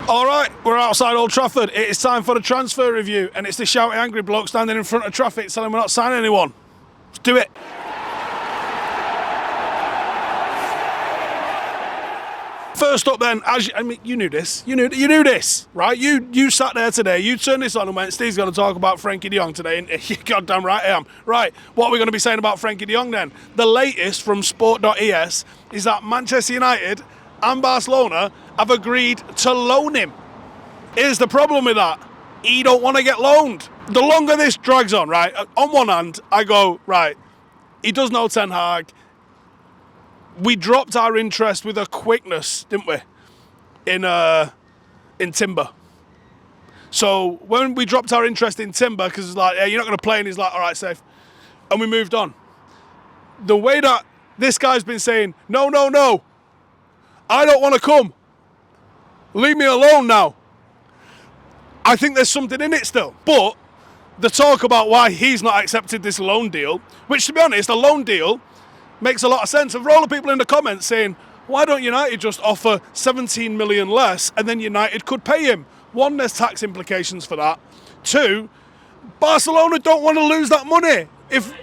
All right, we're outside Old Trafford. It is time for the transfer review, and it's the shouty angry bloke standing in front of traffic telling we're not signing anyone. Let's do it. First up then, you knew this. You knew this, right? You sat there today, you turned this on and went, Steve's going to talk about Frenkie de Jong today, and you're goddamn right I am. Right, what are we going to be saying about Frenkie de Jong then? The latest from sport.es is that Manchester United and Barcelona have agreed to loan him. Here's the problem with that. He don't want to get loaned. The longer this drags on, right, on one hand, I go, right, he does know Ten Hag. We dropped our interest with a quickness, didn't we, in Timber. So when we dropped our interest in Timber, because it's like, yeah, you're not going to play, and he's like, all right, safe. And we moved on. The way that this guy's been saying, no, I don't want to come. Leave me alone now. I think there's something in it still. But the talk about why he's not accepted this loan deal, which to be honest, a loan deal makes a lot of sense. And for all the people in the comments saying, why don't United just offer 17 million less and then United could pay him? One, there's tax implications for that. Two, Barcelona don't want to lose that money. If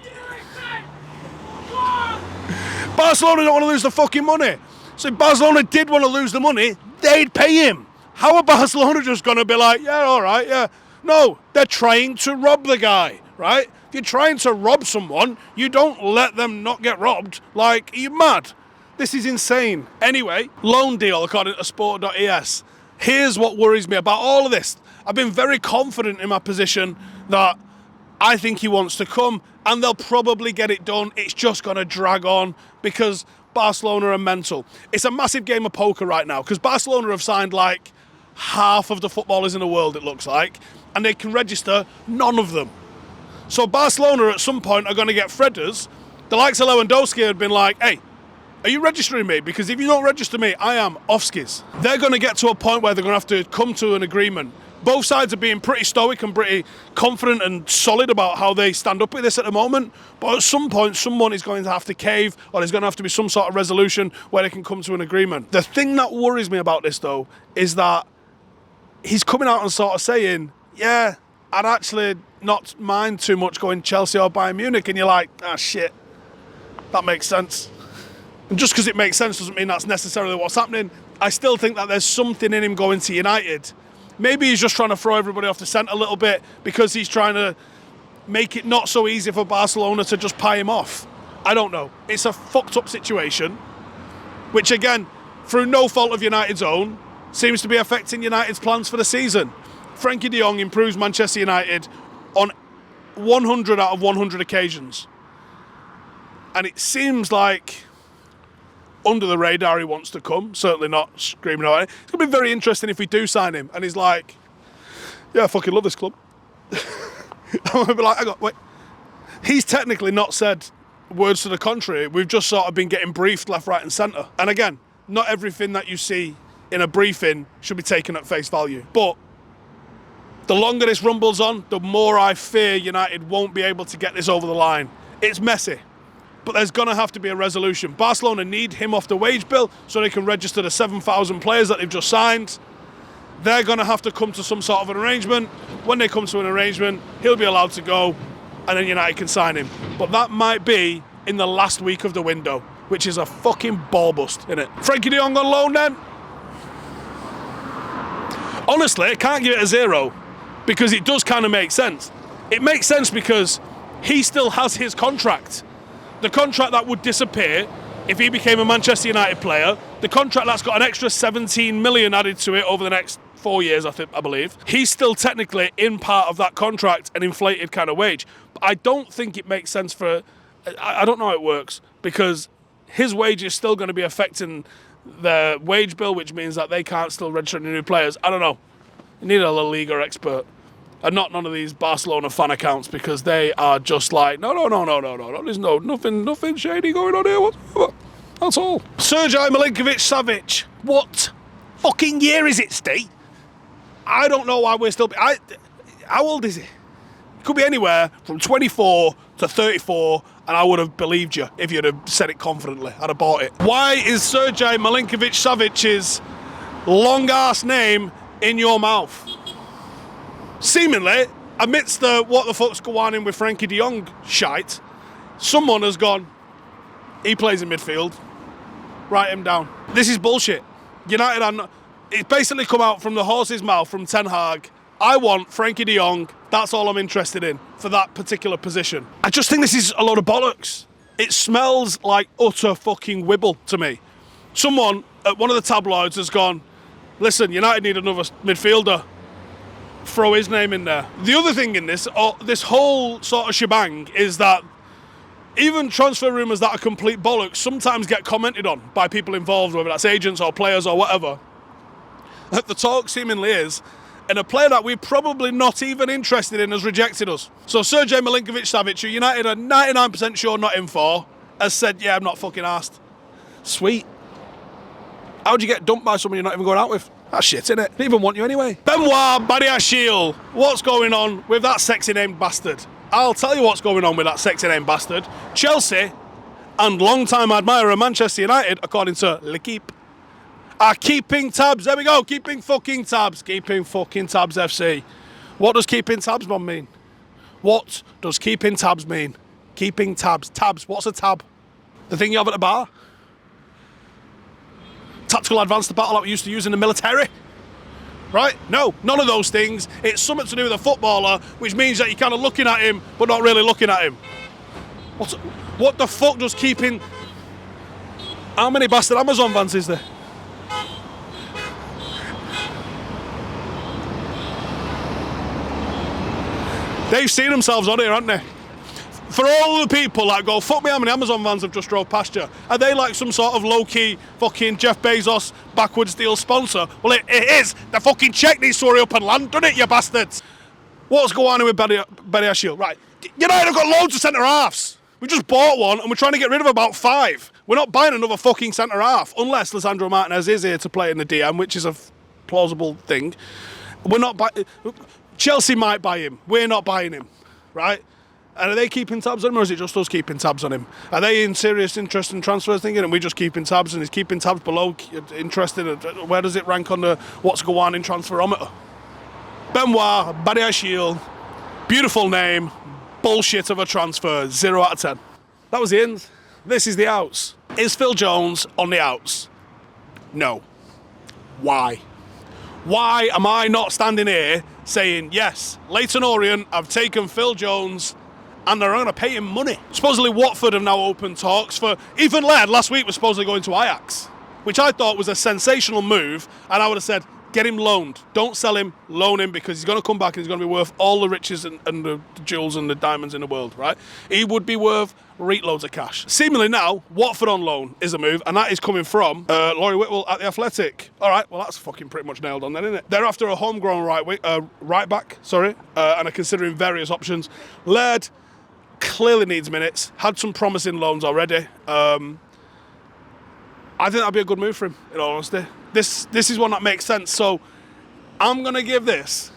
Barcelona don't want to lose the fucking money. So if Barcelona did want to lose the money, they'd pay him. How are Barcelona just going to be like, yeah, all right, yeah. No, they're trying to rob the guy, right? If you're trying to rob someone, you don't let them not get robbed. Like, are you mad? This is insane. Anyway, loan deal, according to sport.es. Here's what worries me about all of this. I've been very confident in my position that I think he wants to come, and they'll probably get it done. It's just going to drag on because Barcelona are mental. It's a massive game of poker right now because Barcelona have signed like half of the footballers in the world, it looks like, and they can register none of them. So Barcelona at some point are going to get Fredders. The likes of Lewandowski had been like, hey, are you registering me? Because if you don't register me, I am off skis. They're going to get to a point where they're going to have to come to an agreement. Both sides are being pretty stoic and pretty confident and solid about how they stand up with this at the moment. But at some point, someone is going to have to cave, or there's going to have to be some sort of resolution where they can come to an agreement. The thing that worries me about this, though, is that he's coming out and sort of saying, yeah, I'd actually not mind too much going Chelsea or Bayern Munich. And you're like, shit, that makes sense. And just because it makes sense doesn't mean that's necessarily what's happening. I still think that there's something in him going to United. Maybe he's just trying to throw everybody off the scent a little bit because he's trying to make it not so easy for Barcelona to just pie him off. I don't know. It's a fucked up situation, which again, through no fault of United's own, seems to be affecting United's plans for the season. Frenkie de Jong improves Manchester United on 100 out of 100 occasions. And it seems like under the radar he wants to come, certainly not screaming about it. It's going to be very interesting if we do sign him and he's like, yeah, I fucking love this club. I'm going to be like, wait. He's technically not said words to the contrary. We've just sort of been getting briefed left, right and centre. And again, not everything that you see in a briefing should be taken at face value. But the longer this rumbles on, the more I fear United won't be able to get this over the line. It's messy. But there's going to have to be a resolution. Barcelona need him off the wage bill so they can register the 7,000 players that they've just signed. They're going to have to come to some sort of an arrangement. When they come to an arrangement, he'll be allowed to go and then United can sign him. But that might be in the last week of the window, which is a fucking ball bust, isn't it? Frenkie de Jong on loan then? Honestly, I can't give it a 0 because it does kind of make sense. It makes sense because he still has his contract. The contract that would disappear if he became a Manchester United player, the contract that's got an extra 17 million added to it over the next 4 years, I believe. He's still technically in part of that contract, an inflated kind of wage. But I don't think it makes sense for, I don't know how it works, because his wage is still going to be affecting their wage bill, which means that they can't still register any new players. I don't know. You need a La Liga expert. And not none of these Barcelona fan accounts because they are just like, no. There's nothing shady going on here whatsoever. That's all. Sergej Milinkovic-Savic. What fucking year is it, Steve? I don't know why we're still... how old is he? Could be anywhere from 24 to 34, and I would have believed you if you'd have said it confidently. I'd have bought it. Why is Sergej Milinkovic-Savic's long-ass name in your mouth. Seemingly, amidst the what the fuck's going on with Frenkie de Jong shite, someone has gone, he plays in midfield, write him down. This is bullshit. United are not, it's basically come out from the horse's mouth from Ten Hag. I want Frenkie de Jong, that's all I'm interested in for that particular position. I just think this is a load of bollocks. It smells like utter fucking wibble to me. Someone at one of the tabloids has gone, listen, United need another midfielder. Throw his name in there. The other thing in this whole sort of shebang is that even transfer rumours that are complete bollocks sometimes get commented on by people involved, whether that's agents or players or whatever. The talk seemingly is, and a player that we're probably not even interested in has rejected us. So Sergej Milinkovic-Savic, who United are 99% sure not in for, has said, yeah, I'm not fucking asked. Sweet. How'd you get dumped by someone you're not even going out with? That's shit, innit? Didn't even want you anyway. Benoit Badiashile, what's going on with that sexy named bastard? I'll tell you what's going on with that sexy named bastard. Chelsea and long-time admirer of Manchester United, according to L'Equipe, are keeping tabs. There we go, keeping fucking tabs. Keeping fucking tabs FC. What does keeping tabs mean? What does keeping tabs mean? Keeping tabs. Tabs, what's a tab? The thing you have at a bar? Tactical advanced battle that we used to use in the military? Right? No, none of those things. It's something to do with a footballer, which means that you're kind of looking at him, but not really looking at him. What the fuck does keeping... How many bastard Amazon vans is there? They've seen themselves on here, haven't they? For all the people that go, fuck me, how many Amazon vans have just drove past you? Are they like some sort of low-key fucking Jeff Bezos backwards deal sponsor? Well, it is. The fucking check needs to hurry up and land, doesn't it, you bastards? What's going on with Badiashile? Right, United have got loads of centre-halves. We just bought one and we're trying to get rid of about 5. We're not buying another fucking centre-half, unless Lisandro Martinez is here to play in the DM, which is a plausible thing. We're not buying... Chelsea might buy him. We're not buying him, right? And are they keeping tabs on him, or is it just us keeping tabs on him? Are they in serious interest in transfers thinking, and we're just keeping tabs, and he's keeping tabs below interested? Where does it rank on the what's going on in transferometer? Benoit Badiashile, beautiful name, bullshit of a transfer, 0 out of 10. That was the ins. This is the outs. Is Phil Jones on the outs? No. Why? Why am I not standing here saying, yes, Leyton Orient have taken Phil Jones and they're going to pay him money? Supposedly Watford have now opened talks for... Even Laird last week was supposedly going to Ajax, which I thought was a sensational move, and I would have said, get him loaned. Don't sell him, loan him, because he's going to come back and he's going to be worth all the riches and the jewels and the diamonds in the world, right? He would be worth loads of cash. Seemingly now, Watford on loan is a move, and that is coming from Laurie Whitwell at the Athletic. All right, well, that's fucking pretty much nailed on then, isn't it? They're after a homegrown right back, and are considering various options. Laird clearly needs minutes, had some promising loans already. I think that'd be a good move for him, in all honesty. This is one that makes sense, so I'm going to give this,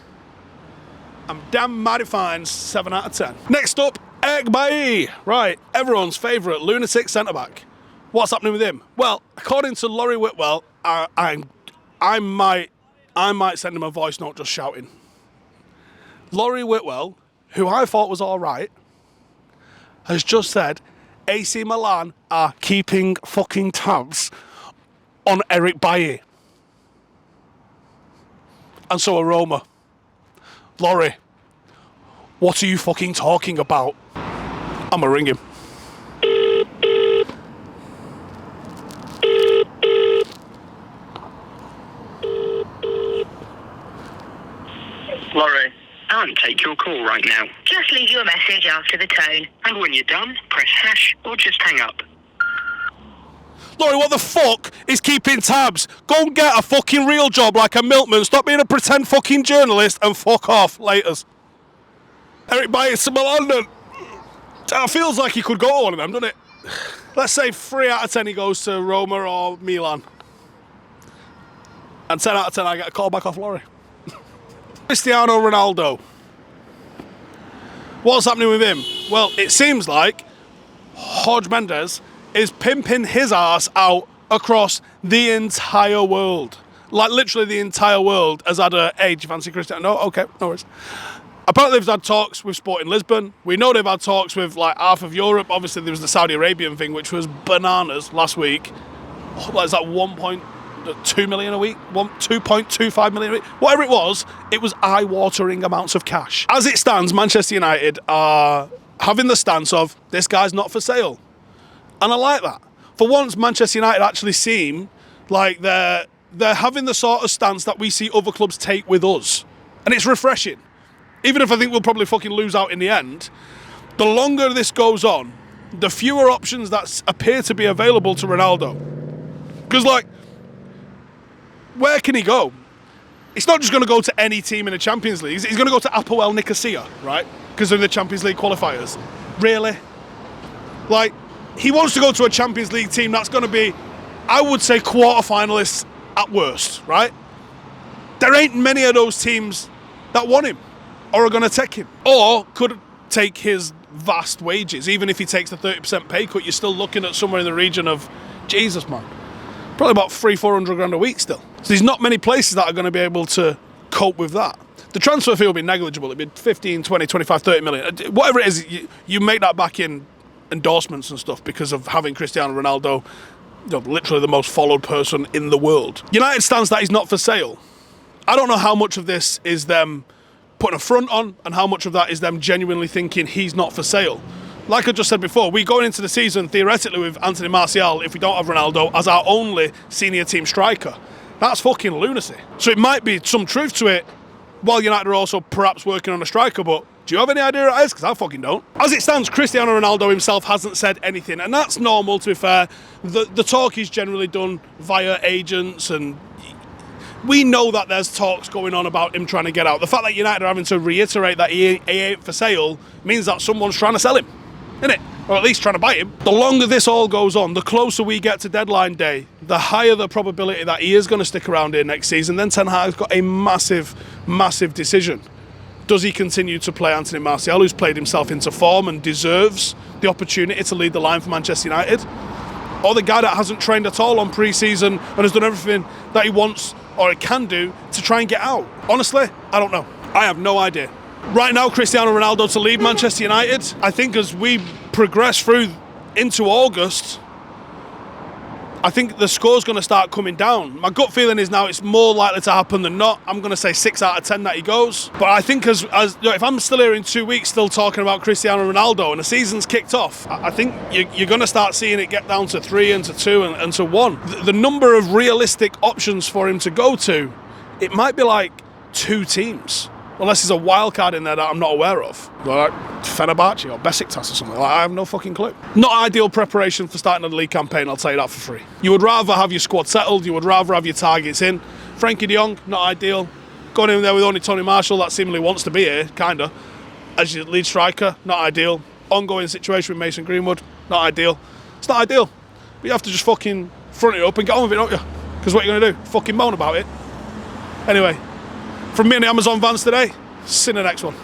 I'm damn mighty fine, 7 out of 10. Next up, Eric Bailly. Right, everyone's favourite lunatic centre-back. What's happening with him? Well, according to Laurie Whitwell, I might send him a voice note just shouting. Laurie Whitwell, who I thought was all right, has just said AC Milan are keeping fucking tabs on Eric Bailly. And so are Roma. Laurie, what are you fucking talking about? I'ma ring him. Laurie, I can't take your call right now. Just leave your message after the tone. And when you're done, press hash or just hang up. Laurie, what the fuck is keeping tabs? Go and get a fucking real job like a milkman. Stop being a pretend fucking journalist and fuck off. Laters. Eric Bailly to London. It feels like he could go to one of them, doesn't it? Let's say 3 out of 10 he goes to Roma or Milan. And 10 out of 10 I get a call back off Laurie. Cristiano Ronaldo. What's happening with him? Well, it seems like Jorge Mendes is pimping his ass out across the entire world. Like, literally the entire world has had a, hey, do you fancy Cristiano? No? Okay, no worries. Apparently they've had talks with Sporting Lisbon. We know they've had talks with, like, half of Europe. Obviously, there was the Saudi Arabian thing, which was bananas last week. What is that, 1.2 million a week? 2.25 million a week? Whatever it was eye-watering amounts of cash. As it stands, Manchester United are having the stance of, this guy's not for sale. And I like that. For once, Manchester United actually seem like they're having the sort of stance that we see other clubs take with us. And it's refreshing. Even if I think we'll probably fucking lose out in the end, the longer this goes on, the fewer options that appear to be available to Ronaldo. Because, like, where can he go? It's not just going to go to any team in the Champions League. He's going to go to Apoel Nicosia, right? Because they're in the Champions League qualifiers. Really? Like, he wants to go to a Champions League team that's going to be, I would say, quarter-finalists at worst, right? There ain't many of those teams that want him or are going to take him or could take his vast wages. Even if he takes the 30% pay cut, you're still looking at somewhere in the region of, Jesus, man, probably about 300-400 grand a week still. So there's not many places that are going to be able to cope with that. The transfer fee will be negligible. It'll be 15, 20, 25, 30 million. Whatever it is, you make that back in endorsements and stuff because of having Cristiano Ronaldo, literally the most followed person in the world. United stands that he's not for sale. I don't know how much of this is them putting a front on and how much of that is them genuinely thinking he's not for sale. Like I just said before, we going into the season theoretically with Anthony Martial, if we don't have Ronaldo, as our only senior team striker. That's fucking lunacy. So it might be some truth to it, while United are also perhaps working on a striker, but do you have any idea what it is? Because I fucking don't. As it stands, Cristiano Ronaldo himself hasn't said anything, and that's normal, to be fair. The talk is generally done via agents, and we know that there's talks going on about him trying to get out. The fact that United are having to reiterate that he ain't for sale means that someone's trying to sell him, isn't it? Or at least trying to buy him. The longer this all goes on, the closer we get to deadline day, the higher the probability that he is going to stick around here next season. Then Ten Hag's got a massive, massive decision. Does he continue to play Anthony Martial, who's played himself into form and deserves the opportunity to lead the line for Manchester United? Or the guy that hasn't trained at all on pre-season and has done everything that he wants or he can do to try and get out? Honestly, I don't know. I have no idea. Right now, Cristiano Ronaldo to leave Manchester United. I think as we progress through into August, I think the score's going to start coming down. My gut feeling is now it's more likely to happen than not. I'm going to say 6 out of 10 that he goes. But I think as if I'm still here in 2 weeks still talking about Cristiano Ronaldo and the season's kicked off, I think you're going to start seeing it get down to 3 and to 2 and to 1. The number of realistic options for him to go to, it might be like 2 teams. Unless there's a wild card in there that I'm not aware of. Like Fenerbahce or Besiktas or something. Like, I have no fucking clue. Not ideal preparation for starting a league campaign, I'll tell you that for free. You would rather have your squad settled, you would rather have your targets in. Frenkie de Jong, not ideal. Going in there with only Tony Marshall, that seemingly wants to be here, kinda. As your lead striker, not ideal. Ongoing situation with Mason Greenwood, not ideal. It's not ideal. But you have to just fucking front it up and get on with it, don't you? Because what are you going to do? Fucking moan about it. Anyway. From me and the Amazon vans today, see you in the next one.